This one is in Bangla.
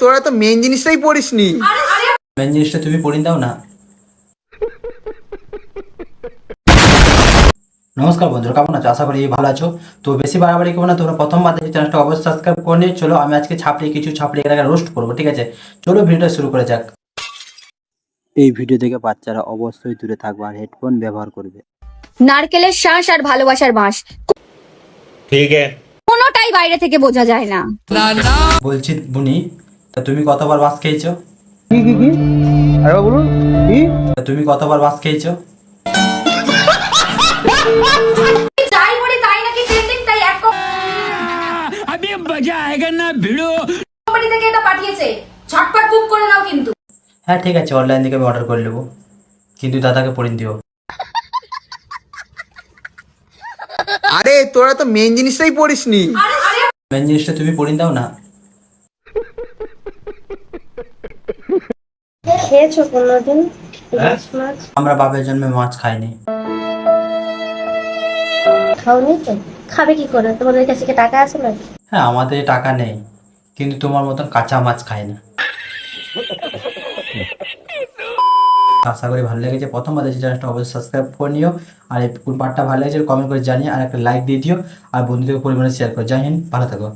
তোরা তো মেন জিনিসটাই পড়িসনি। মেন জিনিসটা তুমি পড়িয়ে দাও না। নমস্কার বন্ধুরা, কেমন আছো? আশা করি ভালো আছো। তো বেশি বাড়াবাড়ি করবো না, তোমরা প্রথমবার দেখে চ্যানেলটা অবশ্যই সাবস্ক্রাইব করে নিয়ে চলো। আমি আজকে কিছু ছাপড়ি এলাকায় রোস্ট করবো, ঠিক আছে? চলো ভিডিওটা শুরু করে যাক। এই ভিডিও থেকে বাচ্চারা অবশ্যই দূরে থাকবে আর হেডফোন ব্যবহার করবে। নারকেলের শ্বাস আর ভালোবাসার বাঁশ ठीक है। কোনোটাই বাইরে থেকে বোঝা যায় না। বলছি বুনি, তা তুমি কতবার বাস খেয়েছো? আরে বলুন কি? তা তুমি কতবার বাস খেয়েছো? যাই বলি তাই নাকি ট্রেন্ডিং, তাই এক अभी मजा आएगा ना भिड़ो। কোম্পানি থেকে এটা পাঠিয়েছে, ঝটপট বুক করে নাও কিন্তু। হ্যাঁ ঠিক আছে, অনলাইন থেকে আমি অর্ডার করে নেবো, কিন্তু দাদাকে পড়িয়ে দিও। আরে তোরা তো মেন জিনিসটাই পড়িসনি। মেন জিনিসটা তুমি পড়িয়ে দাও না। খেয়েছো কোনোদিন ইলিশ মাছ? আমরা বাপের জন্মে মাছ খাইনি। খাওনি তো? খাবে কি করে? তোমাদের কাছে কি টাকা আছে নাকি? হ্যাঁ, আমাদের টাকা নেই, কিন্তু তোমার মতন কাঁচা মাছ খাই না। আশা করি ভালো লেগেছে। প্রথমবার দেখছি চ্যানেলটা অবশ্যই সাবস্ক্রাইব করে নিও। আর এই পার্টটা ভালো লেগেছে কমেন্ট করে জানিয়ে আর একটা লাইক দিয়ে দিও আর বন্ধুদের পরিমাণে শেয়ার করো। জয় হিন্দ, ভালো থাকো।